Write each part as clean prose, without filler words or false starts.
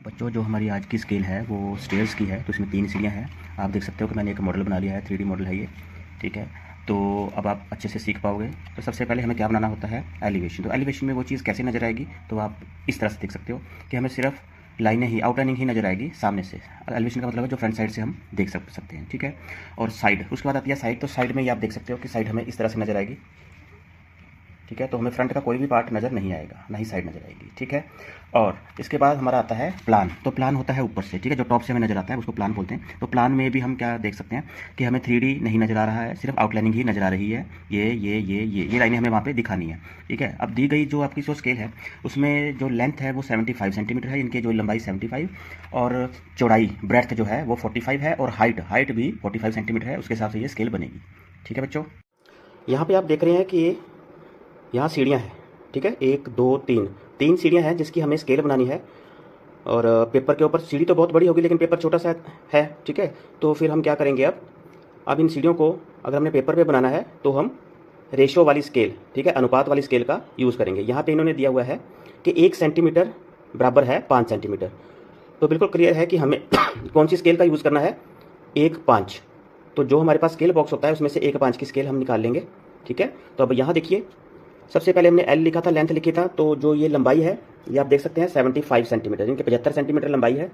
बच्चों, जो हमारी आज की स्केल है वो स्टेयर्स की है, तो इसमें 3 सीढ़ियाँ हैं। आप देख सकते हो कि मैंने एक मॉडल बना लिया है, 3D मॉडल है ये, ठीक है। तो अब आप अच्छे से सीख पाओगे। तो सबसे पहले हमें क्या बनाना होता है, एलिवेशन। तो एलिवेशन में वो चीज़ कैसे नज़र आएगी, तो आप इस तरह से देख सकते हो कि हमें सिर्फ लाइनें ही, आउटलाइनिंग ही नज़र आएगी सामने से। एलिवेशन का मतलब है जो फ्रंट साइड से हम देख सकते हैं, ठीक है। और साइड, उसके बाद आती है साइड। तो साइड में ये आप देख सकते हो कि साइड हमें इस तरह से नज़र आएगी, ठीक है। तो हमें फ्रंट का कोई भी पार्ट नज़र नहीं आएगा, ना ही साइड नज़र आएगी, ठीक है। और इसके बाद हमारा आता है प्लान। तो प्लान होता है ऊपर से, ठीक है, जो टॉप से हमें नज़र आता है उसको प्लान बोलते हैं। तो प्लान में भी हम क्या देख सकते हैं कि हमें 3D नहीं नज़र आ रहा है, सिर्फ आउटलाइनिंग ही नज़र आ रही है। ये लाइनें हमें वहाँ पे दिखानी है, ठीक है। अब दी गई जो आपकी जो स्केल है उसमें जो लेंथ है वो 75 सेंटीमीटर है, इनके जो लंबाई 75 और चौड़ाई ब्रेड्थ जो है वो 45 है, और हाइट भी 45 सेंटीमीटर है। उसके हिसाब से ये स्केल बनेगी, ठीक है बच्चों। यहाँ पे आप देख रहे हैं कि यहाँ सीढ़ियाँ हैं, ठीक है, 1 2 3 सीढ़ियाँ हैं जिसकी हमें स्केल बनानी है। और पेपर के ऊपर सीढ़ी तो बहुत बड़ी होगी लेकिन पेपर छोटा सा है, ठीक है। तो फिर हम क्या करेंगे, अब इन सीढ़ियों को अगर हमने पेपर पे बनाना है तो हम रेशो वाली स्केल, ठीक है, अनुपात वाली स्केल का यूज़ करेंगे। यहाँ पे इन्होंने दिया हुआ है कि 1 सेंटीमीटर बराबर है 5 सेंटीमीटर। तो बिल्कुल क्लियर है कि हमें कौन सी स्केल का यूज़ करना है, 1 5। तो जो हमारे पास स्केल बॉक्स होता है उसमें से 1 5 की स्केल हम निकाल लेंगे, ठीक है। तो अब यहाँ देखिए, सबसे पहले हमने L लिखा था, लेंथ लिखी था। तो जो ये लंबाई है ये आप देख सकते हैं 75 सेंटीमीटर, इनके 75 सेंटीमीटर लंबाई है।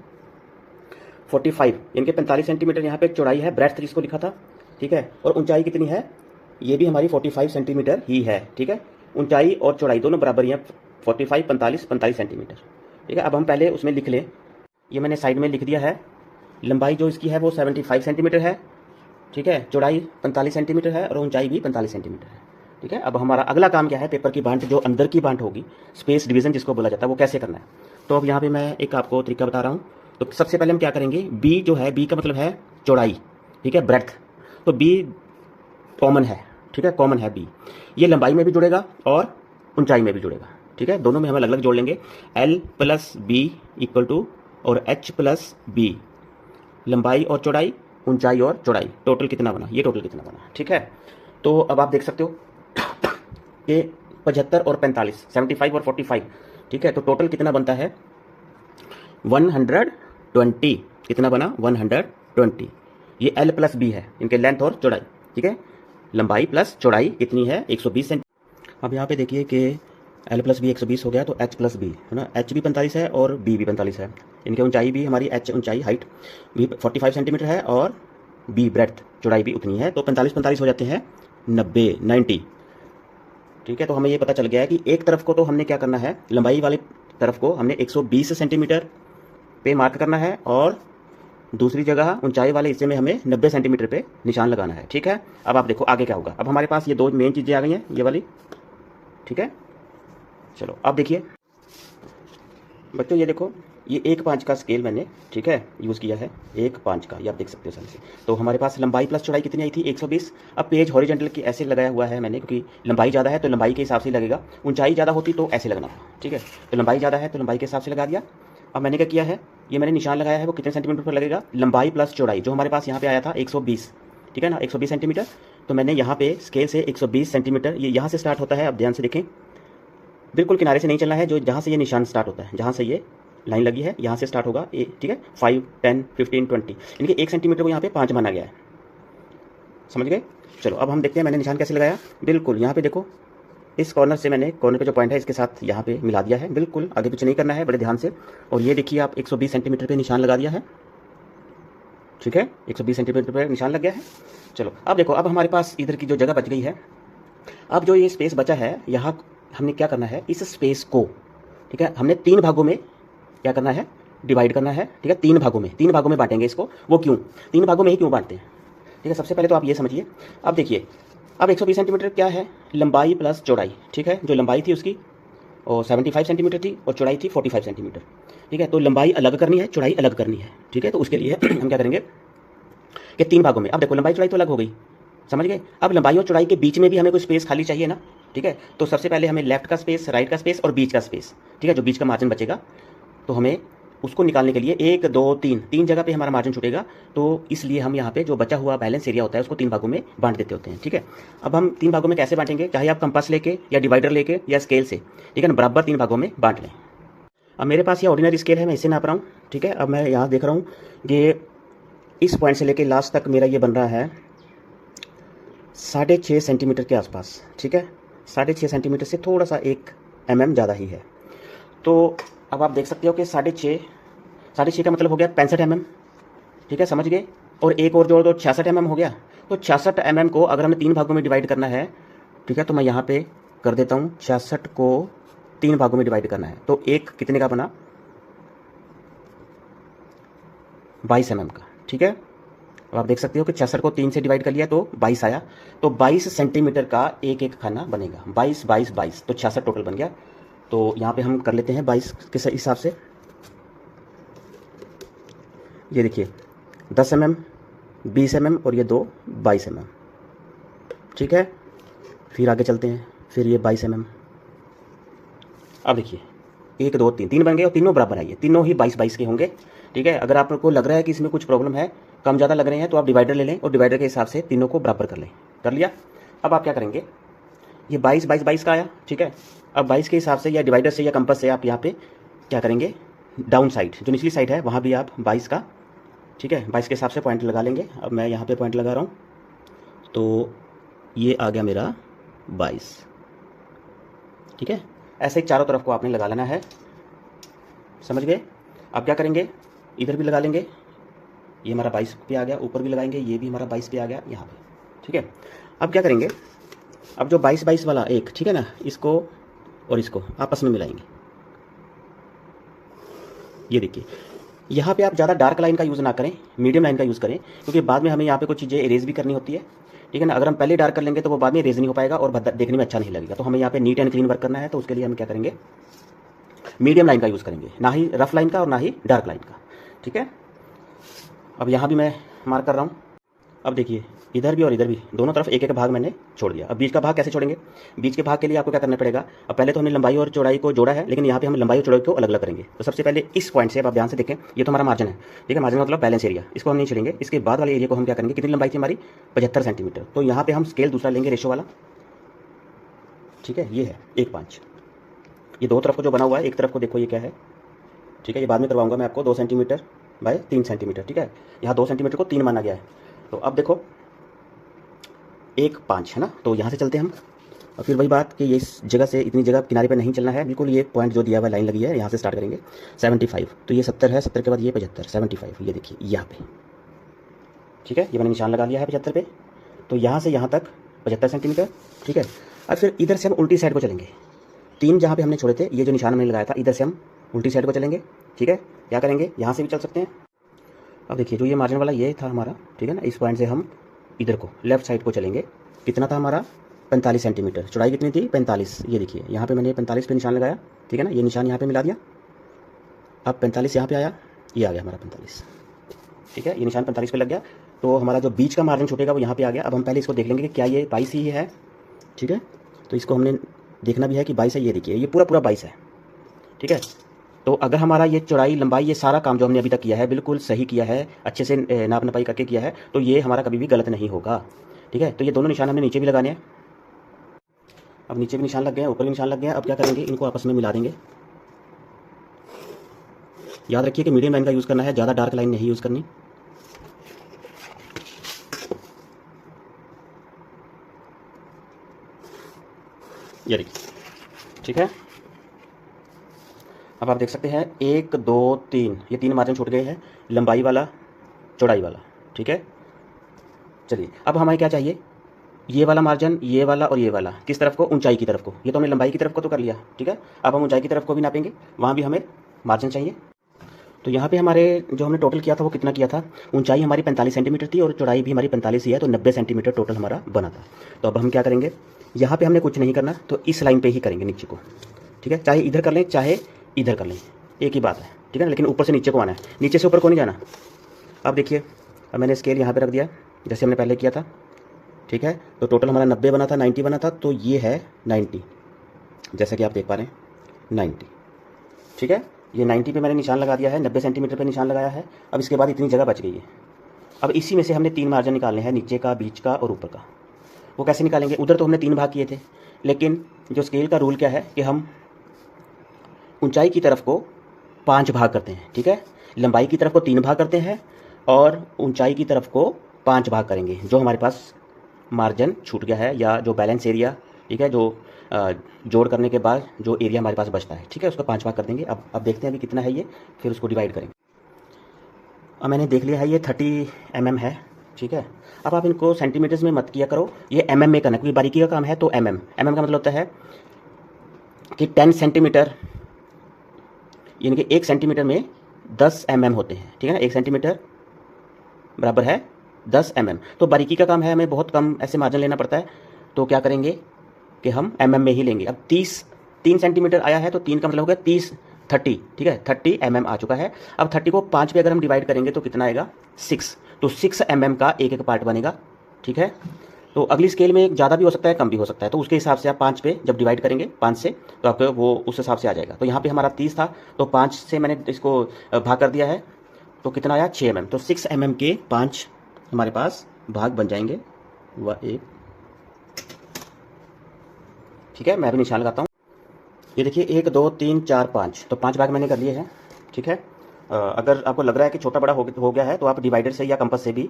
45 इनके 45 सेंटीमीटर यहाँ पे चौड़ाई है, ब्रेड्थ जिसको लिखा था, ठीक है। और ऊंचाई कितनी है, ये भी हमारी 45 सेंटीमीटर ही है, ठीक है। ऊंचाई और चौड़ाई दोनों बराबर ही है, 45 45 सेंटीमीटर, ठीक है। अब हम पहले उसमें लिख लें, ये मैंने साइड में लिख दिया है। लंबाई जो इसकी है वो 75 सेंटीमीटर है, ठीक है। चौड़ाई 45 सेंटीमीटर है और ऊंचाई भी 45 सेंटीमीटर है, ठीक है। अब हमारा अगला काम क्या है, पेपर की बांट, जो अंदर की बांट होगी, स्पेस डिवीजन जिसको बोला जाता है, वो कैसे करना है। तो अब यहाँ पे मैं एक आपको तरीका बता रहा हूँ। तो सबसे पहले हम क्या करेंगे, बी जो है, बी का मतलब है चौड़ाई, ठीक है, ब्रेड्थ। तो बी कॉमन है, ठीक है, कॉमन है बी। ये लंबाई में भी जुड़ेगा और ऊंचाई में भी जुड़ेगा, ठीक है। दोनों में हम अलग अलग जोड़ लेंगे। L + B = और H + B, लंबाई और चौड़ाई, ऊंचाई और चौड़ाई, टोटल कितना बना, ये टोटल कितना बना, ठीक है। तो अब आप देख सकते हो कि 75 और 45, 75 और 45, ठीक है। तो टोटल कितना बनता है, 120। कितना बना, 120। ये L + B है, इनके लेंथ और चौड़ाई, ठीक है। लंबाई प्लस चौड़ाई कितनी है, 120 सेंटी। अब यहाँ पे देखिए कि L + B 120 हो गया, तो H + B है ना, H भी 45 है और B भी 45 है। इनके ऊंचाई भी हमारी H ऊंचाई, हाइट भी 45 सेंटीमीटर है और B ब्रेड्थ चौड़ाई भी उतनी है। तो 45 हो जाते हैं 90, ठीक है। तो हमें ये पता चल गया है कि एक तरफ को तो हमने क्या करना है, लंबाई वाली तरफ को हमने 120 सेंटीमीटर पे मार्क करना है, और दूसरी जगह ऊंचाई वाले हिस्से में हमें 90 सेंटीमीटर पे निशान लगाना है, ठीक है। अब आप देखो आगे क्या होगा। अब हमारे पास ये दो मेन चीज़ें आ गई हैं, ये वाली, ठीक है। चलो अब देखिए बच्चों, ये देखो, ये 1 5 का स्केल मैंने, ठीक है, यूज़ किया है, 1 5 का, ये आप देख सकते हो सामने से। तो हमारे पास लंबाई प्लस चौड़ाई कितनी आई थी, 120। अब पेज हॉरिजॉन्टल की ऐसे लगाया हुआ है मैंने, क्योंकि लंबाई ज़्यादा है तो लंबाई के हिसाब से लगेगा, ऊंचाई ज़्यादा होती तो ऐसे लगना था, ठीक है। तो लंबाई ज़्यादा है तो लंबाई के हिसाब से लगा दिया। अब मैंने क्या किया है, ये मैंने निशान लगाया है, वो कितने सेंटीमीटर पर लगेगा, लंबाई प्लस चौड़ाई, जो हमारे पास यहाँ पे आया था 120, ठीक है ना, 120 सेंटीमीटर। तो मैंने यहाँ पे स्केल से 120 सेंटीमीटर, ये यहाँ से स्टार्ट होता है, अब ध्यान से देखें, बिल्कुल किनारे से नहीं चलना है, जो जहाँ से ये निशान स्टार्ट होता है, जहाँ से ये लाइन लगी है, यहाँ से स्टार्ट होगा, ठीक है। 5 10 15 20, यानी कि 1 सेंटीमीटर को यहाँ पे 5 माना गया है, समझ गए। चलो अब हम देखते हैं मैंने निशान कैसे लगाया। बिल्कुल यहाँ पे देखो, इस कॉर्नर से मैंने, कॉर्नर पे जो पॉइंट है इसके साथ यहाँ पे मिला दिया है, बिल्कुल आगे पीछे नहीं करना है, बड़े ध्यान से। और ये देखिए आप 120 सेंटीमीटर पे निशान लगा दिया है, ठीक है, 120 सेंटीमीटर पर निशान लग गया है। चलो अब देखो, अब हमारे पास इधर की जो जगह बच गई है, अब जो ये स्पेस बचा है, यहाँ हमने क्या करना है, इस स्पेस को, ठीक है, हमने 3 भागों में क्या करना है, डिवाइड करना है, ठीक है। 3 भागों में बांटेंगे इसको। वो क्यों, 3 भागों में ही क्यों बांटते हैं, ठीक है। सबसे पहले तो आप ये समझिए। अब देखिए, अब 120 सेंटीमीटर क्या है, लंबाई प्लस चौड़ाई, ठीक है। जो लंबाई थी उसकी और 75 सेंटीमीटर थी और चौड़ाई थी 45 सेंटीमीटर, ठीक है। तो लंबाई अलग करनी है, चौड़ाई अलग करनी है, ठीक है। तो उसके लिए हम क्या करेंगे कि 3 भागों में, अब देखो लंबाई चौड़ाई तो अलग हो गई, समझ गए। अब लंबाई और चौड़ाई के बीच में भी हमें कोई स्पेस खाली चाहिए ना, ठीक है। तो सबसे पहले हमें लेफ्ट का स्पेस, राइट का स्पेस और बीच का स्पेस, ठीक है, जो बीच का मार्जिन बचेगा, तो हमें उसको निकालने के लिए 1 2 3 जगह पे हमारा मार्जिन छूटेगा। तो इसलिए हम यहाँ पे जो बचा हुआ बैलेंस एरिया होता है उसको 3 भागों में बांट देते होते हैं, ठीक है। अब हम 3 भागों में कैसे बांटेंगे, चाहे आप कंपास लेके या डिवाइडर लेके या स्केल से, ठीक है ना, बराबर 3 भागों में बांट लें। अब मेरे पास ये ऑर्डिनरी स्केल है, मैं इसे नाप रहा हूँ, ठीक है। अब मैं यहाँ देख रहा हूँ कि इस पॉइंट से लेके लास्ट तक मेरा ये बन रहा है 6.5 सेंटीमीटर के आसपास, ठीक है। 6.5 सेंटीमीटर से थोड़ा सा 1 mm ज़्यादा ही है। तो अब आप देख सकते हो कि 6.5 का मतलब हो गया 65 mm, ठीक है, समझ गए। और एक और जोड़ दो 66 mm हो गया। तो 66 mm को अगर हमें 3 भागों में डिवाइड करना है, ठीक है, तो मैं यहाँ पे कर देता हूँ 66 को 3 भागों में डिवाइड करना है। तो एक कितने का बना, 22 mm का, ठीक है। अब आप देख सकते हो कि 66 को 3 से डिवाइड कर लिया तो 22 आया। तो 22 सेंटीमीटर का एक एक खाना बनेगा, 22 22 22, तो 66 टोटल बन गया। तो यहाँ पे हम कर लेते हैं 22 के हिसाब से। ये देखिए 10 mm, 20 mm और ये 2 22 mm, ठीक है। फिर आगे चलते हैं, फिर ये 22 mm। अब देखिए 1 2 3 3 बन गए और तीनों बराबर आइए, तीनों ही 22 22 के होंगे, ठीक है। अगर आपको लग रहा है कि इसमें कुछ प्रॉब्लम है, कम ज़्यादा लग रहे हैं, तो आप डिवाइडर ले लें और डिवाइडर के हिसाब से तीनों को बराबर कर लें। कर लिया। अब आप क्या करेंगे, ये 22 22 22 का आया, ठीक है। अब 22 के हिसाब से या डिवाइडर से या कंपास से आप यहाँ पे क्या करेंगे, डाउन साइड जो निचली साइड है वहाँ भी आप 22 का, ठीक है, 22 के हिसाब से पॉइंट लगा लेंगे। अब मैं यहाँ पे पॉइंट लगा रहा हूँ, तो ये आ गया मेरा 22, ठीक है। ऐसे ही चारों तरफ को आपने लगा लेना है, समझ गए। अब क्या करेंगे, इधर भी लगा लेंगे, ये हमारा 22 पे आ गया, ऊपर भी लगाएंगे, ये भी हमारा 22 पे आ गया यहाँ पे, ठीक है। अब क्या करेंगे, अब जो 22 22 वाला एक, ठीक है ना, इसको और इसको आपस में मिलाएंगे। ये देखिए यहाँ पे आप ज़्यादा डार्क लाइन का यूज़ ना करें, मीडियम लाइन का यूज़ करें, क्योंकि बाद में हमें यहाँ पे कुछ चीज़ें इरेज भी करनी होती है, ठीक है ना। अगर हम पहले डार्क कर लेंगे तो वो बाद में इरेज नहीं हो पाएगा और देखने में अच्छा नहीं लगेगा। तो हमें यहाँ पे नीट एंड क्लीन वर्क करना है, तो उसके लिए हम क्या करेंगे, मीडियम लाइन का यूज़ करेंगे, ना ही रफ लाइन का और ना ही डार्क लाइन का, ठीक है। अब यहाँ भी मैं मार्क कर रहा हूँ। अब देखिए इधर भी और इधर भी दोनों तरफ एक एक भाग मैंने छोड़ दिया। अब बीच का भाग कैसे छोड़ेंगे, बीच के भाग के लिए आपको क्या करना पड़ेगा, अब पहले तो हमने लंबाई और चौड़ाई को जोड़ा है, लेकिन यहाँ पे हम लंबाई और चौड़ाई को अलग अलग करेंगे। तो सबसे पहले इस पॉइंट से, अब आप ध्यान से देखें, ये तो हमारा मार्जिन है, ठीक है, मार्जिन मतलब बैलेंस एरिया, इसको हम नहीं छेड़ेंगे। इसके बाद वाले एरिया को हम क्या करेंगे, कितनी लंबाई थी हमारी, 75 सेंटीमीटर। तो यहाँ पर हम स्केल दूसरा लेंगे, रेशो वाला, ठीक है, ये है 1:5। ये दो तरफ को जो बना हुआ है, एक तरफ को देखो ये क्या है, ठीक है, ये बाद में करवाऊंगा मैं आपको, 2 सेंटीमीटर बाय 3 सेंटीमीटर, ठीक है। यहाँ 2 सेंटीमीटर को 3 माना गया है। तो अब देखो 1:5 है ना, तो यहाँ से चलते हैं हम। और फिर वही बात कि ये इस जगह से इतनी जगह किनारे पे नहीं चलना है, बिल्कुल ये पॉइंट जो दिया हुआ लाइन लगी है यहाँ से स्टार्ट करेंगे 75। तो ये 70 है, 70 के बाद ये 75, 75, ये देखिए यहाँ पे, ठीक है, ये मैंने निशान लगा लिया है 75 पे। तो यहाँ से यहाँ तक 75 सेंटीमीटर, ठीक है। अब फिर इधर से हम उल्टी साइड को चलेंगे, 3 जहाँ पे हमने छोड़े थे, ये जो निशान हमने लगाया था, इधर से हम उल्टी साइड को चलेंगे, ठीक है। क्या करेंगे, यहाँ से भी चल सकते हैं। अब देखिए जो ये मार्जिन वाला ये था हमारा, ठीक है ना, इस पॉइंट से हम इधर को लेफ्ट साइड को चलेंगे। कितना था हमारा, 45 सेंटीमीटर, चौड़ाई कितनी थी, 45। ये देखिए यहाँ पे मैंने 45 पे निशान लगाया, ठीक है ना, ये निशान यहाँ पे मिला दिया। अब 45 यहाँ पे आया, ये आ गया हमारा 45, ठीक है, ये निशान 45 पे लग गया। तो हमारा जो बीच का मार्जिन छूटेगा वो यहाँ पे आ गया। अब हम पहले इसको देख लेंगे कि क्या ये 22 ही है, ठीक है। तो इसको हमने देखना भी है कि 22 है। ये देखिए ये पूरा 22 है, ठीक है। तो अगर हमारा ये चौड़ाई लंबाई ये सारा काम जो हमने अभी तक किया है बिल्कुल सही किया है, अच्छे से नाप नपाई करके किया है, तो ये हमारा कभी भी गलत नहीं होगा, ठीक है। तो ये दोनों निशान हमने नीचे भी लगाने हैं। अब नीचे भी निशान लग गए, ऊपर भी निशान लग गया। अब क्या करेंगे, इनको आपस में मिला देंगे। याद रखिए कि मीडियम लाइन का यूज़ करना है, ज़्यादा डार्क लाइन नहीं यूज़ करनी। ये देखिए, ठीक है। अब आप देख सकते हैं 1 2 3, ये 3 मार्जिन छूट गए हैं, लंबाई वाला, चौड़ाई वाला, ठीक है। चलिए अब हमें क्या चाहिए, ये वाला मार्जिन, ये वाला और ये वाला, किस तरफ को, ऊंचाई की तरफ को। ये तो हमने लंबाई की तरफ को तो कर लिया, ठीक है। अब हम ऊंचाई की तरफ को भी नापेंगे, वहाँ भी हमें मार्जिन चाहिए। तो यहाँ पे हमारे जो हमने टोटल किया था वो कितना किया था, ऊंचाई हमारी 45 सेंटीमीटर थी और चौड़ाई भी हमारी 45 ही है, तो 90 सेंटीमीटर टोटल हमारा बना था। तो अब हम क्या करेंगे, यहाँ पे हमने कुछ नहीं करना, तो इस लाइन पे ही करेंगे नीचे को, ठीक है। चाहे इधर कर लें चाहे इधर कर लें, एक ही बात है, ठीक है ना, लेकिन ऊपर से नीचे को आना है, नीचे से ऊपर को नहीं जाना। अब देखिए अब मैंने स्केल यहाँ पे रख दिया जैसे हमने पहले किया था, ठीक है। तो टोटल हमारा 90 बना था, 90 बना था, तो ये है 90, जैसा कि आप देख पा रहे हैं 90, ठीक है। ये 90 पे मैंने निशान लगा दिया है, 90 सेंटीमीटर पे निशान लगाया है। अब इसके बाद इतनी जगह बच गई है। अब इसी में से हमने 3 मार्जिन निकालने हैं, नीचे का, बीच का और ऊपर का। वो कैसे निकालेंगे, उधर तो हमने 3 भाग किए थे, लेकिन जो स्केल का रूल क्या है कि हम ऊंचाई की तरफ को 5 भाग करते हैं, ठीक है। लंबाई की तरफ को 3 भाग करते हैं और ऊंचाई की तरफ को 5 भाग करेंगे। जो हमारे पास मार्जिन छूट गया है या जो बैलेंस एरिया, ठीक है, जो जोड़ करने के बाद जो एरिया हमारे पास बचता है, ठीक है, उसका 5 भाग कर देंगे। अब देखते हैं अभी कितना है ये, फिर उसको डिवाइड करेंगे। अब मैंने देख लिया है ये 30 mm है, ठीक है। अब आप इनको सेंटीमीटर्स में मत किया करो, ये mm में करना, क्योंकि बारीकी का काम है। तो mm का मतलब होता है कि 10 सेंटीमीटर, यानी कि 1 सेंटीमीटर में 10 mm होते हैं, ठीक है ना। 1 सेंटीमीटर बराबर है 10 mm। तो बारीकी का काम है, हमें बहुत कम ऐसे मार्जिन लेना पड़ता है। तो क्या करेंगे कि हम mm में ही लेंगे। अब 3 सेंटीमीटर आया है तो 3 का मतलब हो गया 30, ठीक है, 30 mm आ चुका है। अब 30 को 5 पे अगर हम डिवाइड करेंगे तो कितना आएगा 6। तो 6 mm का एक पार्ट बनेगा, ठीक है। तो अगली स्केल में ज़्यादा भी हो सकता है, कम भी हो सकता है। तो उसके हिसाब से आप 5 पे जब डिवाइड करेंगे 5 से, तो आपको वो उस हिसाब से आ जाएगा। तो यहाँ पे हमारा 30 था, तो 5 से मैंने इसको भाग कर दिया है, तो कितना आया 6 mm। तो 6 mm के 5 हमारे पास भाग बन जाएंगे। वह एक, ठीक है, मैं भी निशान लगाता हूँ। ये देखिए 1 2 3 4 5, तो 5 भाग मैंने कर लिए हैं, ठीक है। अगर आपको लग रहा है कि छोटा बड़ा हो गया है तो आप डिवाइडर से या कंपास से भी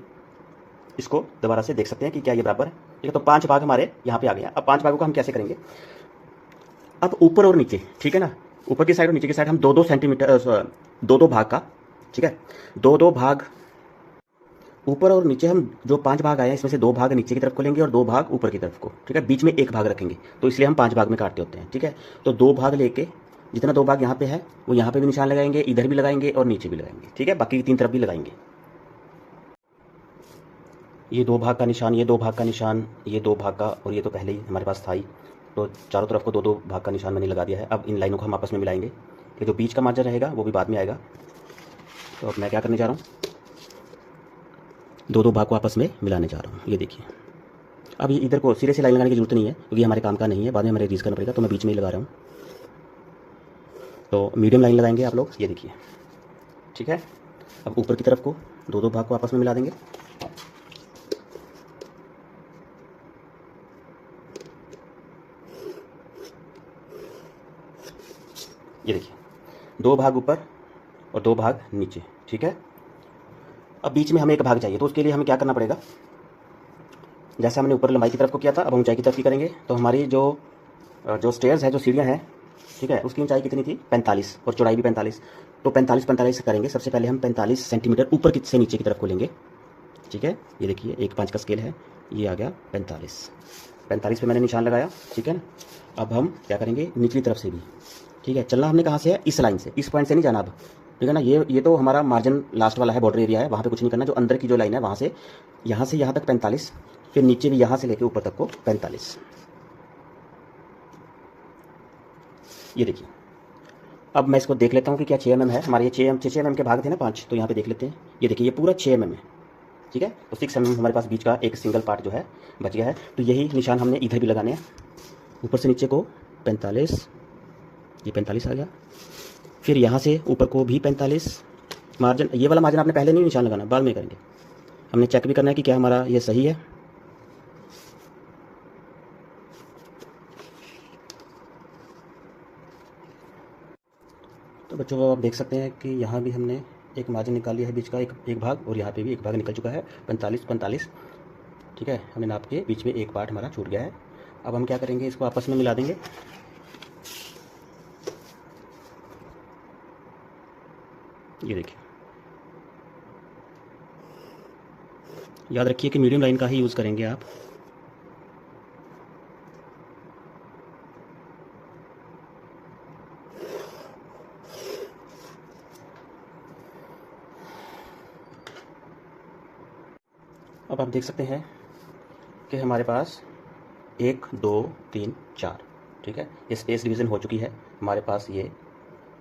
इसको दोबारा से देख सकते हैं कि क्या ये बराबर है, ठीक है। तो 5 भाग हमारे यहाँ पे आ गया। अब 5 भागों को हम कैसे करेंगे, अब ऊपर और नीचे, ठीक है ना, ऊपर की साइड और नीचे की साइड हम 2-2 सेंटीमीटर 2-2 भाग का, ठीक है, 2-2 भाग ऊपर और नीचे। हम जो 5 भाग आए हैं इसमें से 2 भाग नीचे की तरफ को लेंगे और 2 भाग ऊपर की तरफ को, ठीक है। बीच में 1 भाग रखेंगे, तो इसलिए हम 5 भाग में काटते होते हैं, ठीक है। तो 2 भाग लेके, जितना 2 भाग यहाँ पे है वो यहाँ पे भी निशान लगाएंगे, इधर भी लगाएंगे और नीचे भी लगाएंगे, ठीक है। बाकी 3 तरफ भी लगाएंगे। ये 2 भाग का निशान, ये 2 भाग का निशान, ये 2 भाग का, और ये तो पहले ही हमारे पास था ही। तो चारों तरफ को 2-2 भाग का निशान मैंने लगा दिया है। अब इन लाइनों को हम आपस में मिलाएंगे। ये जो बीच का मार्जिन रहेगा वो भी बाद में आएगा। तो अब मैं क्या करने जा रहा हूँ, 2-2 भाग को आपस में मिलाने जा रहा हूँ। ये देखिए, अब ये इधर को सिरे से लाइन लगाने की जरूरत नहीं है, क्योंकि हमारे काम का नहीं है, बाद में हमें रीज करना पड़ेगा। तो मैं बीच में ही लगा रहा हूँ। तो मीडियम लाइन लगाएंगे आप लोग, ये देखिए, ठीक है। अब ऊपर की तरफ को 2-2 भाग को आपस में मिला देंगे। ये देखिए 2 भाग ऊपर और 2 भाग नीचे, ठीक है। अब बीच में हमें 1 भाग चाहिए, तो उसके लिए हमें क्या करना पड़ेगा, जैसे हमने ऊपर लंबाई की तरफ को किया था, अब ऊंचाई की तरफ की करेंगे। तो हमारी जो स्टेयर्स है, जो सीढ़ियाँ हैं, ठीक है, उसकी ऊंचाई कितनी थी 45 और चौड़ाई भी 45। तो 45 से करेंगे। सबसे पहले हम 45 सेंटीमीटर ऊपर से नीचे की तरफ को लेंगे, ठीक है। ये देखिए 1/5 का स्केल है, ये आ गया 45 पे मैंने निशान लगाया, ठीक है ना। अब हम क्या करेंगे, निचली तरफ से भी, ठीक है। चलना हमने कहाँ से है, इस लाइन से, इस पॉइंट से नहीं जाना अब, ठीक है ना। ये तो हमारा मार्जिन लास्ट वाला है, बॉर्डर एरिया है, वहाँ पे कुछ नहीं करना। जो अंदर की जो लाइन है वहाँ से यहाँ तक 45, फिर नीचे भी यहाँ से लेके ऊपर तक को 45। ये देखिए, अब मैं इसको देख लेता हूँ कि क्या 6 mm है। हमारे ये 6 mm के भाग थे ना 5, तो यहाँ पे देख लेते हैं। ये देखिए ये पूरा 6 mm है, ठीक है। तो 6 mm हमारे पास बीच का एक सिंगल पार्ट जो है बच गया है। तो यही निशान हमने इधर भी लगाने हैं, ऊपर से नीचे को 45, ये 45 आ गया। फिर यहाँ से ऊपर को भी 45 मार्जिन। ये वाला मार्जिन आपने पहले नहीं निशान लगाना, बाद में करेंगे। हमने चेक भी करना है कि क्या हमारा ये सही है। तो बच्चों आप देख सकते हैं कि यहाँ भी हमने एक मार्जिन निकाल लिया है बीच का एक भाग, और यहाँ पे भी एक भाग निकल चुका है 45, ठीक है। हमने नाप के बीच में एक पार्ट हमारा छूट गया है। अब हम क्या करेंगे, इसको आपस में मिला देंगे। ये देखिए, याद रखिए कि मीडियम लाइन का ही यूज़ करेंगे आप। अब आप देख सकते हैं कि हमारे पास 1 2 3 4, ठीक है, ये स्पेस डिवीज़न हो चुकी है। हमारे पास ये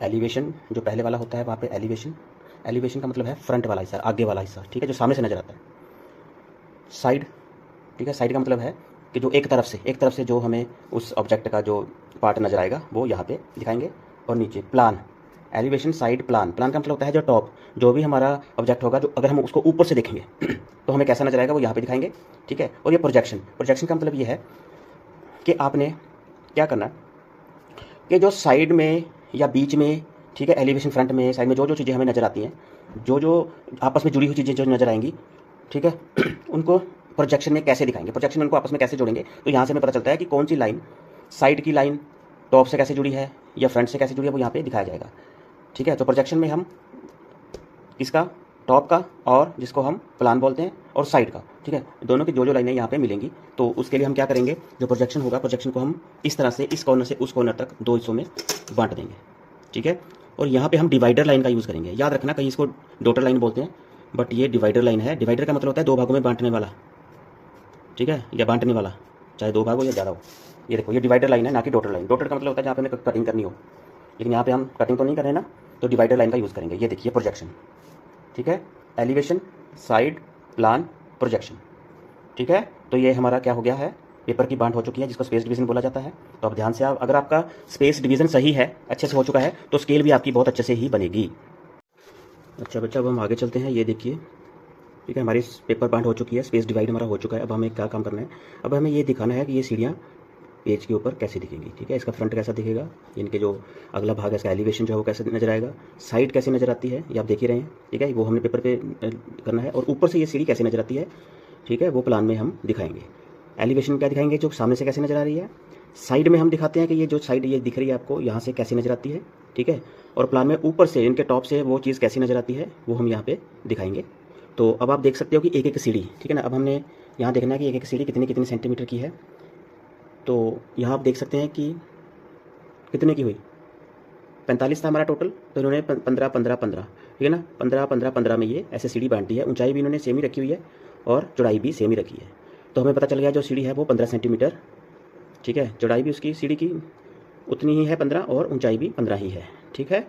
एलिवेशन जो पहले वाला होता है, वहाँ पे एलिवेशन का मतलब है फ्रंट वाला हिस्सा, आगे वाला हिस्सा, ठीक है, जो सामने से नज़र आता है। साइड, ठीक है, साइड का मतलब है कि जो एक तरफ से जो हमें उस ऑब्जेक्ट का जो पार्ट नज़र आएगा वो यहाँ पे दिखाएंगे। और नीचे प्लान, एलिवेशन साइड प्लान का मतलब होता है जो टॉप, जो भी हमारा ऑब्जेक्ट होगा, जो अगर हम उसको ऊपर से देखेंगे तो हमें कैसा नजर आएगा वो यहाँ पे दिखाएंगे, ठीक है। और ये प्रोजेक्शन का मतलब ये है कि आपने क्या करना कि जो साइड में या बीच में, ठीक है। एलिवेशन फ्रंट में, साइड में जो जो चीज़ें हमें नज़र आती हैं, जो जो आपस में जुड़ी हुई चीज़ें जो नज़र आएंगी, ठीक है, उनको प्रोजेक्शन में कैसे दिखाएंगे, प्रोजेक्शन में उनको आपस में कैसे जोड़ेंगे, तो यहाँ से हमें पता चलता है कि कौन सी लाइन साइड की लाइन टॉप से कैसे जुड़ी है या फ्रंट से कैसे जुड़ी है, वो यहाँ पे दिखाया जाएगा। ठीक है। तो प्रोजेक्शन में हम इसका टॉप का और जिसको हम प्लान बोलते हैं और साइड का, ठीक है, दोनों की जो जो लाइनें यहाँ पे मिलेंगी, तो उसके लिए हम क्या करेंगे, जो प्रोजेक्शन होगा, प्रोजेक्शन को हम इस तरह से इस कॉर्नर से उस कॉर्नर तक 2 हिस्सों में बांट देंगे। ठीक है। और यहाँ पे हम डिवाइडर लाइन का यूज़ करेंगे। याद रखना, कहीं इसको डॉटर लाइन बोलते हैं, बट ये डिवाइडर लाइन है। डिवाइडर का मतलब होता है 2 भागों में बांटने वाला, ठीक है, या बांटने वाला, चाहे 2 भाग हो या ज़्यादा हो। ये देखो, ये डिवाइडर लाइन है, ना कि डॉटर लाइन। डॉटर का मतलब होता है जहाँ पे हमें कटिंग करनी हो, लेकिन यहाँ पे हम कटिंग तो नहीं कर रहे ना, तो डिवाइडर लाइन का यूज़ करेंगे। ये देखिए प्रोजेक्शन, ठीक है, एलिवेशन, साइड, प्लान, प्रोजेक्शन। ठीक है। तो ये हमारा क्या हो गया है, पेपर की बांट हो चुकी है, जिसको स्पेस डिवीजन बोला जाता है। तो अब ध्यान से, अगर आपका स्पेस डिवीजन सही है, अच्छे से हो चुका है, तो स्केल भी आपकी बहुत अच्छे से ही बनेगी। अच्छा बच्चा, अब हम आगे चलते हैं। ये देखिए, ठीक है, हमारी पेपर बांट हो चुकी है, स्पेस डिवाइड हमारा हो चुका है। अब हमें क्या काम करना है, अब हमें ये दिखाना है कि ये सीढ़ियाँ पेज के ऊपर कैसे दिखेंगी। ठीक है। इसका फ्रंट कैसा दिखेगा, इनके जो अगला भाग है, इसका एलिवेशन जो है वो कैसे नजर आएगा, साइड कैसे नजर आती है, ये आप देख ही रहे हैं। ठीक है, वो हमने पेपर पे करना है। और ऊपर से ये सीढ़ी कैसे नजर आती है, ठीक है, वो प्लान में हम दिखाएंगे। एलिवेशन क्या दिखाएंगे, जो सामने से कैसे नजर आ रही है। साइड में हम दिखाते हैं कि ये जो साइड ये दिख रही है आपको, यहाँ से कैसे नजर आती है। ठीक है। और प्लान में ऊपर से, इनके टॉप से वो चीज़ कैसी नजर आती है, वो हम यहाँ पे दिखाएंगे। तो अब आप देख सकते हो कि एक एक सीढ़ी, ठीक है ना। अब हमने यहाँ देखना है कि एक एक सीढ़ी कितनी कितनी सेंटीमीटर की है। तो यहाँ आप देख सकते हैं कि कितने की हुई, 45 था हमारा टोटल, तो इन्होंने 15 15 15, ठीक है ना, 15 15 15 में ये ऐसे सीढ़ी बांटी है। ऊंचाई भी इन्होंने सेम ही रखी हुई है और चौड़ाई भी सेम ही रखी है। तो हमें पता चल गया जो सीढ़ी है वो 15 सेंटीमीटर, ठीक है, चौड़ाई भी उसकी सीढ़ी की उतनी ही है 15 और ऊंचाई भी 15 ही है। ठीक है।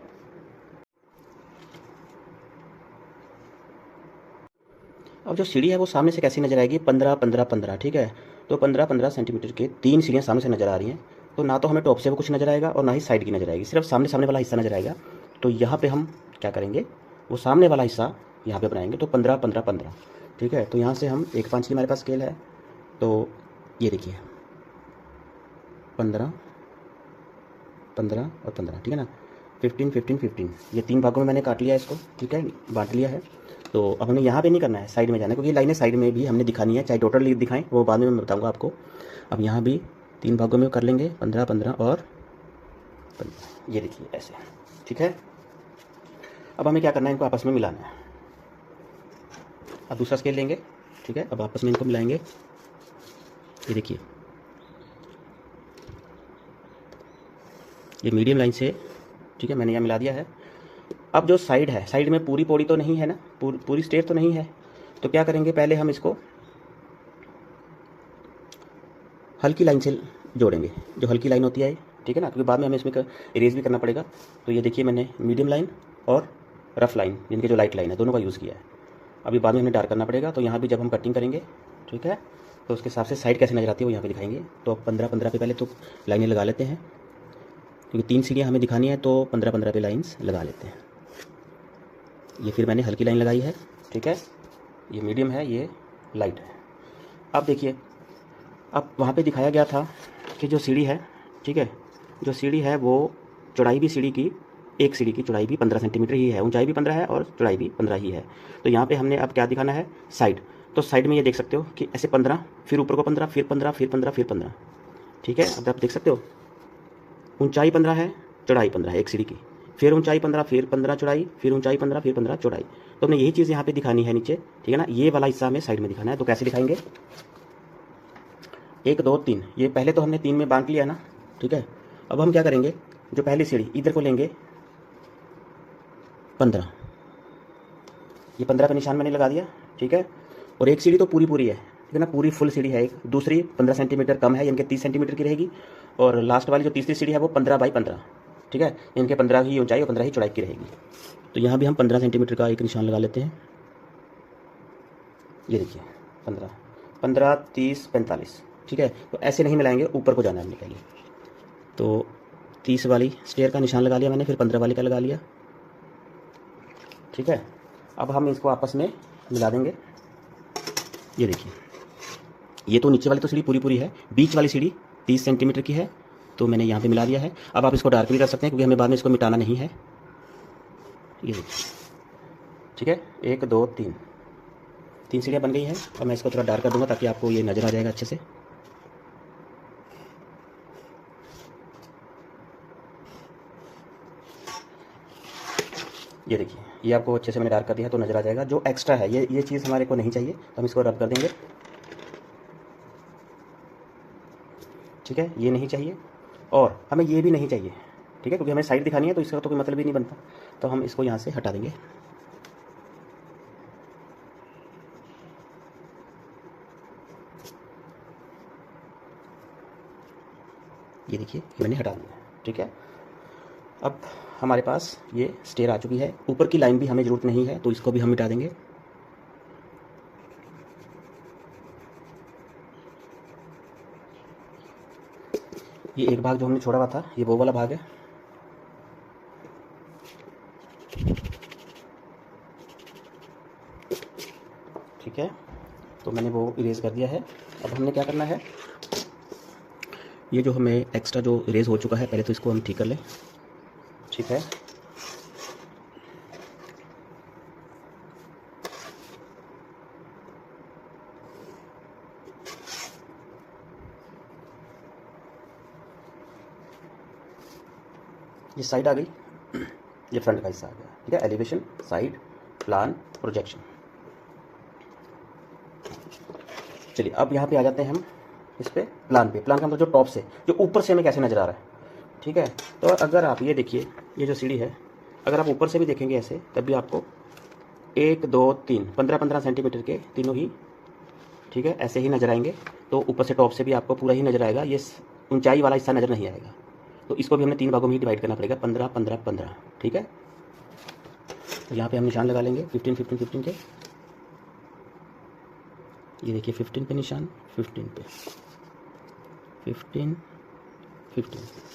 अब जो सीढ़ी है वो सामने से कैसी नजर आएगी, 15 15 15, ठीक है। तो 15 15 सेंटीमीटर के 3 सीढ़ियाँ सामने से नजर आ रही हैं। तो ना तो हमें टॉप से वो कुछ नजर आएगा और ना ही साइड की नजर आएगी, सिर्फ सामने सामने वाला हिस्सा नजर आएगा। तो यहाँ पे हम क्या करेंगे, वो सामने वाला हिस्सा यहाँ पे बनाएंगे। तो 15 15 15, ठीक है। तो यहाँ से हम 1 5 की हमारे पास स्केल है, तो ये देखिए 15 15 और 15, ठीक है ना, 15 15 15, ये 3 भागों में मैंने काट लिया इसको, ठीक है, बांट लिया है। तो अब हमें यहाँ पे नहीं करना है, साइड में जाना है, क्योंकि लाइनें साइड में भी हमने दिखानी है, चाहे टोटल दिखाएं वो बाद में मैं बताऊँगा आपको। अब यहाँ भी 3 भागों में कर लेंगे, 15 15 और 15, ये देखिए ऐसे, ठीक है। अब हमें क्या करना है, इनको आपस में मिलाना है। अब दूसरा स्केल लेंगे, ठीक है, अब आपस में इनको मिलाएंगे। ये देखिए, ये मीडियम लाइन से, ठीक है, मैंने यहाँ मिला दिया है। अब जो साइड है, साइड में पूरी पौड़ी तो नहीं है ना, पूरी स्टेयर तो नहीं है। तो क्या करेंगे, पहले हम इसको हल्की लाइन से जोड़ेंगे, जो हल्की लाइन होती है, ठीक है ना, क्योंकि बाद में हमें इसमें इरेज भी करना पड़ेगा। तो ये देखिए, मैंने मीडियम लाइन और रफ लाइन, जिनके जो लाइट लाइन है, दोनों का यूज़ किया है। अभी बाद में हमें डार्क करना पड़ेगा। तो यहाँ भी जब हम कटिंग करेंगे, ठीक है, तो उसके हिसाब से साइड कैसे नजर आती है वो यहाँ पे दिखाएंगे। तो 15 15 पे पहले तो लाइनें लगा लेते हैं, क्योंकि 3 सीढ़ियाँ हमें दिखानी है, तो 15 15 पे लाइन्स लगा लेते हैं। ये फिर मैंने हल्की लाइन लगाई है, ठीक है, ये मीडियम है, ये लाइट है। अब देखिए, अब वहाँ पे दिखाया गया था कि जो सीढ़ी है, ठीक है, जो सीढ़ी है वो चौड़ाई भी सीढ़ी की, एक सीढ़ी की चौड़ाई भी 15 सेंटीमीटर ही है, ऊंचाई भी 15 है और चौड़ाई भी 15 ही है। तो यहाँ पे हमने अब क्या दिखाना है, साइड। तो साइड में ये देख सकते हो कि ऐसे 15, फिर ऊपर को 15, फिर 15, फिर 15, फिर 15, ठीक है। अब आप देख सकते हो, ऊंचाई 15 है, चौड़ाई 15 है एक सीढ़ी की, फिर ऊंचाई 15, फिर 15 चौड़ाई, फिर ऊंचाई 15, फिर 15 चौड़ाई। तो हमने यही चीज़ यहाँ पे दिखानी है नीचे, ठीक है ना। ये वाला हिस्सा हमें साइड में दिखाना है। तो कैसे दिखाएंगे, 1 2 3, ये पहले तो हमने 3 में बांट लिया ना, ठीक है। अब हम क्या करेंगे, जो पहली सीढ़ी इधर को लेंगे 15, ये 15 पे निशान मैंने लगा दिया, ठीक है। और एक सीढ़ी तो पूरी है, ठीक है ना, पूरी फुल सीढ़ी है। एक दूसरी 15 सेंटीमीटर कम है, इनके 30 सेंटीमीटर की रहेगी। और लास्ट वाली जो तीसरी सीढ़ी है वो 15 बाई 15, ठीक है, इनके 15 ही ऊंचाई और 15 ही चौड़ाई की रहेगी। तो यहाँ भी हम 15 सेंटीमीटर का एक निशान लगा लेते हैं। ये देखिए 15 15 30 45, ठीक है। तो ऐसे नहीं मिलाएंगे, ऊपर को जाना है हमने पहले। तो 30 वाली स्टेयर का निशान लगा लिया मैंने, फिर 15 वाली का लगा लिया, ठीक है। अब हम इसको आपस में मिला देंगे। ये देखिए, ये तो नीचे वाली तो सीढ़ी पूरी है, बीच वाली सीढ़ी 30 सेंटीमीटर की है, तो मैंने यहाँ पे मिला दिया है। अब आप इसको डार्क भी कर सकते हैं, क्योंकि हमें बाद में इसको मिटाना नहीं है, ये देखिए, ठीक है, 1 2 3 3 सीढ़ियाँ बन गई हैं। और मैं इसको थोड़ा डार्क कर दूंगा ताकि आपको ये नज़र आ जाएगा अच्छे से। ये देखिए, ये आपको अच्छे से मैंने डार्क कर दिया है तो नज़र आ जाएगा। जो एक्स्ट्रा है ये चीज़ हमारे को नहीं चाहिए, तो हम इसको रब कर देंगे। ठीक है, ये नहीं चाहिए और हमें ये भी नहीं चाहिए। ठीक है, क्योंकि हमें साइड दिखानी है तो इसका तो कोई मतलब ही नहीं बनता, तो हम इसको यहाँ से हटा देंगे। ये देखिए, मैंने हटा दिया। ठीक है, अब हमारे पास ये स्टेयर आ चुकी है। ऊपर की लाइन भी हमें ज़रूरत नहीं है तो इसको भी हम मिटा देंगे। ये एक भाग जो हमने छोड़ा हुआ था ये वो वाला भाग है। ठीक है, तो मैंने वो इरेज कर दिया है। अब हमने क्या करना है, ये जो हमें एक्स्ट्रा जो इरेज हो चुका है पहले तो इसको हम ठीक कर लें। ठीक है, ये साइड आ गई, ये फ्रंट का हिस्सा आ गया। ठीक है, एलिवेशन, साइड, प्लान, प्रोजेक्शन। चलिए अब यहाँ पे आ जाते हैं हम इस पे प्लान पे। प्लान का मतलब जो टॉप से, जो ऊपर से हमें कैसे नज़र आ रहा है। ठीक है, तो अगर आप ये देखिए, ये जो सीढ़ी है अगर आप ऊपर से भी देखेंगे ऐसे तब भी आपको 1 2 3 15-15 सेंटीमीटर के तीनों ही, ठीक है, ऐसे ही नज़र आएंगे। तो ऊपर से टॉप से भी आपको पूरा ही नज़र आएगा, ये ऊंचाई वाला हिस्सा नज़र नहीं आएगा। तो इसको भी हमने 3 भागों में ही डिवाइड करना पड़ेगा, 15 15 15। ठीक है, तो यहाँ पे हम निशान लगा लेंगे 15 15 15 के। ये देखिए 15 पे निशान, 15 पे, 15 15।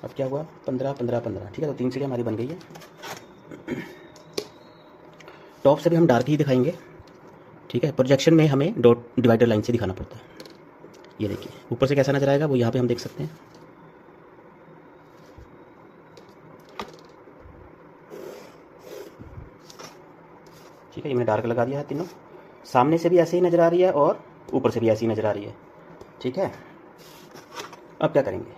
अब क्या हुआ, 15 15 15। ठीक है, तो 3 सीढ़ियाँ हमारी बन गई है। टॉप से भी हम डार्क ही दिखाएंगे। ठीक है, प्रोजेक्शन में हमें डॉट डिवाइडर लाइन से दिखाना पड़ता है। ये देखिए ऊपर से कैसा नजर आएगा वो यहाँ पे हम देख सकते हैं। ठीक है, ये मैंने डार्क लगा दिया है तीनों। सामने से भी ऐसे ही नज़र आ रही है और ऊपर से भी ऐसे ही नज़र आ रही है। ठीक है, अब क्या करेंगे,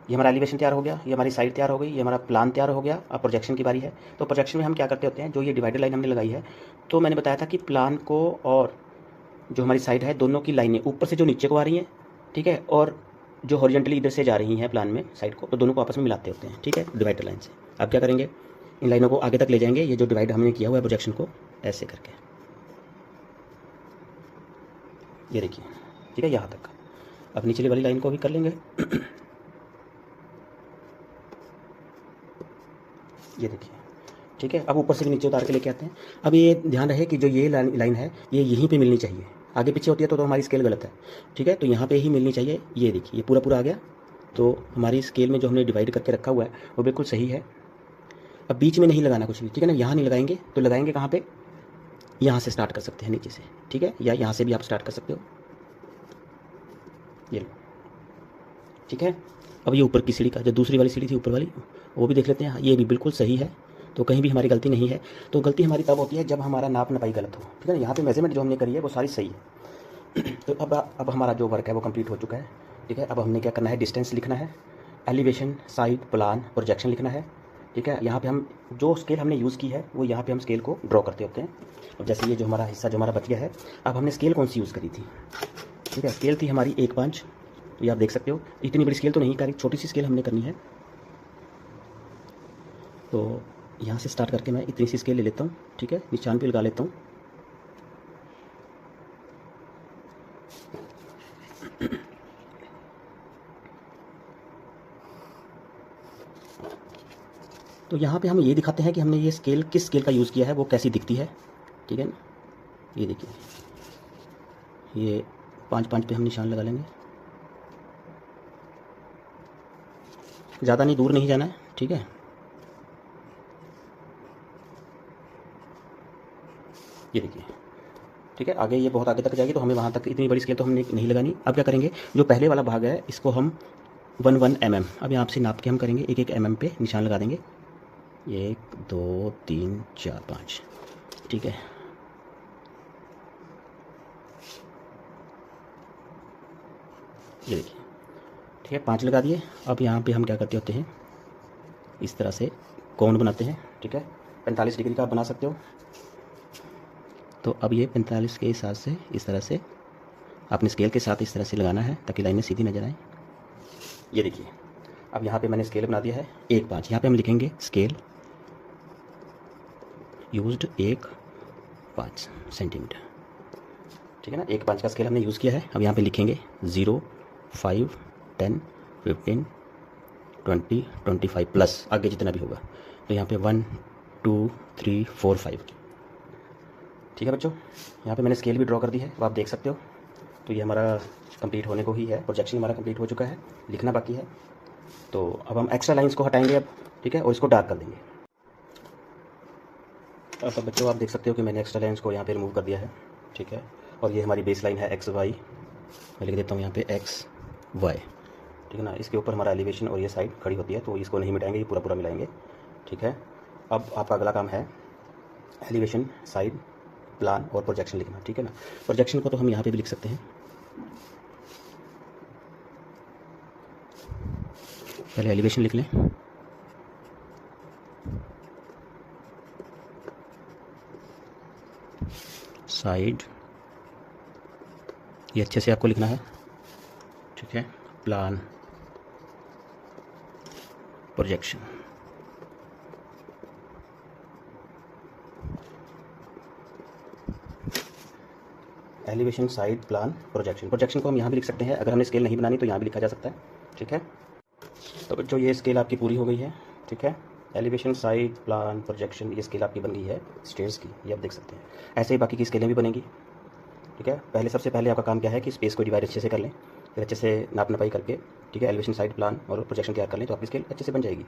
ये हमारा एलिवेशन तैयार हो गया, ये हमारी साइड तैयार हो गई, ये हमारा प्लान तैयार हो गया। अब प्रोजेक्शन की बारी है। तो प्रोजेक्शन में हम क्या करते होते हैं, जो ये डिवाइडर लाइन हमने लगाई है, तो मैंने बताया था कि प्लान को और जो हमारी साइड है दोनों की लाइनें ऊपर से जो नीचे को आ रही हैं, ठीक है, और जो हॉरिजॉन्टली इधर से जा रही हैं प्लान में साइड को, तो दोनों को आपस में मिलाते होते हैं। ठीक है, डिवाइडर लाइन से। अब क्या करेंगे, इन लाइनों को आगे तक ले जाएंगे, ये जो डिवाइड हमने किया हुआ है प्रोजेक्शन को, ऐसे करके। ये देखिए, ठीक है, यहाँ तक। अब निचली वाली लाइन को भी कर लेंगे। ये देखिए, ठीक है, अब ऊपर से भी नीचे उतार के लेके आते हैं। अब ये ध्यान रहे कि जो ये लाइन है ये यहीं पे मिलनी चाहिए। आगे पीछे होती है तो हमारी स्केल गलत है। ठीक है, तो यहाँ पे ही मिलनी चाहिए। ये देखिए, ये पूरा पूरा आ गया। तो हमारी स्केल में जो हमने डिवाइड करके रखा हुआ है वो बिल्कुल सही है। अब बीच में नहीं लगाना कुछ भी, ठीक है ना। यहाँ नहीं लगाएंगे तो लगाएंगे कहाँ पे, यहाँ से स्टार्ट कर सकते हैं नीचे से, ठीक है, या यहाँ से भी आप स्टार्ट कर सकते हो। ये लो, ठीक है। अब ये ऊपर की सीढ़ी का, जो दूसरी वाली सीढ़ी थी ऊपर वाली, वो भी देख लेते हैं। ये भी बिल्कुल सही है, तो कहीं भी हमारी गलती नहीं है। तो गलती हमारी तब होती है जब हमारा नाप नपाई गलत हो, ठीक है ना। यहाँ पे मेजरमेंट जो हमने करी है वो सारी सही है। तो अब हमारा जो वर्क है वो कंप्लीट हो चुका है। ठीक है, अब हमने क्या करना है, डिस्टेंस लिखना है, एलिवेशन, साइड, प्लान, प्रोजेक्शन लिखना है। ठीक है, यहाँ पे हम जो स्केल हमने यूज़ की है वो यहाँ पे हम स्केल को ड्रॉ करते होते हैं। अब जैसे ये जो हमारा हिस्सा जो हमारा बच गया है, अब हमने स्केल कौन सी यूज़ करी थी। ठीक है, स्केल थी हमारी 1/5। तो ये आप देख सकते हो, इतनी बड़ी स्केल तो नहीं करी, छोटी सी स्केल हमने करनी है। तो यहाँ से स्टार्ट करके मैं इतनी सी स्केल ले लेता हूँ। ठीक है, निशान भी लगा लेता हूँ। तो यहाँ पे हम ये दिखाते हैं कि हमने ये स्केल किस स्केल का यूज़ किया है, वो कैसी दिखती है। ठीक है ना, ये देखिए, ये 5/5 पे हम निशान लगा लेंगे। ज़्यादा नहीं, दूर नहीं जाना है। ठीक है, ये देखिए, ठीक है, आगे ये बहुत आगे तक जाएगी तो हमें वहाँ तक इतनी बड़ी स्केल तो हमने नहीं लगानी। अब क्या करेंगे, जो पहले वाला भाग है इसको हम 1 1 mm, अब यहाँ से नाप के हम करेंगे 1 1 mm पे निशान लगा देंगे। 1 2 3 4 5, ठीक है। ये देखिए, ठीक है, 5 लगा दिए। अब यहाँ पे हम क्या करते होते हैं, इस तरह से कोण बनाते हैं, ठीक है। 45 डिग्री का आप बना सकते हो। तो अब ये 45 के हिसाब से इस तरह से अपने स्केल के साथ इस तरह से लगाना है ताकि लाइनें सीधी नजर आए। ये देखिए, अब यहाँ पे मैंने स्केल बना दिया है 1 5। यहाँ पे हम लिखेंगे स्केल यूज्ड 1 5 सेंटीमीटर, ठीक है ना। 1 5 का स्केल हमने यूज़ किया है। अब यहाँ पे लिखेंगे 0 5 10 15 20 25 प्लस आगे जितना भी होगा। तो यहाँ पे 1 2 3 4 5, ठीक है बच्चों। यहाँ पे मैंने स्केल भी ड्रॉ कर दी है, अब आप देख सकते हो। तो ये हमारा कंप्लीट होने को ही है, प्रोजेक्शन हमारा कंप्लीट हो चुका है, लिखना बाकी है। तो अब हम एक्स्ट्रा लाइंस को हटाएंगे अब, ठीक है, और इसको डार्क कर देंगे। अब बच्चों आप देख सकते हो कि मैंने एक्स्ट्रा लाइंस को यहाँ पे रिमूव कर दिया है, ठीक है। और ये हमारी बेस लाइन है एक्स वाई, मैं लिख देता हूँ यहाँ पे एक्स वाई, ठीक है ना। इसके ऊपर हमारा एलिवेशन और ये साइड खड़ी होती है, तो इसको नहीं मिटाएंगे, ये पूरा पूरा मिलाएंगे, ठीक है। अब आपका अगला काम है एलिवेशन, साइड, प्लान और प्रोजेक्शन लिखना, ठीक है ना। प्रोजेक्शन को तो हम यहाँ पे भी लिख सकते हैं। पहले एलिवेशन लिख लें, साइड, ये अच्छे से आपको लिखना है, ठीक है। Plan, projection, elevation, side, plan, projection. Projection को हम यहाँ भी लिख सकते हैं, अगर हमने स्केल नहीं बनानी तो यहाँ भी लिखा जा सकता है, ठीक है। तो जो ये स्केल आपकी पूरी हो गई है, ठीक है। एलिवेशन, साइड, प्लान, प्रोजेक्शन, ये स्केल आपकी बन गई है स्टेयर्स की, ये आप देख सकते हैं। ऐसे ही बाकी की स्केलें भी बनेंगी, ठीक है। पहले सबसे पहले आपका काम क्या है कि स्पेस को डिवाइड अच्छे से कर लें, फिर अच्छे से नाप नपाई करके, ठीक है, एलिवेशन, साइड, प्लान और प्रोजेक्शन तैयार कर लें, तो आपकी स्केल अच्छे से बन जाएगी।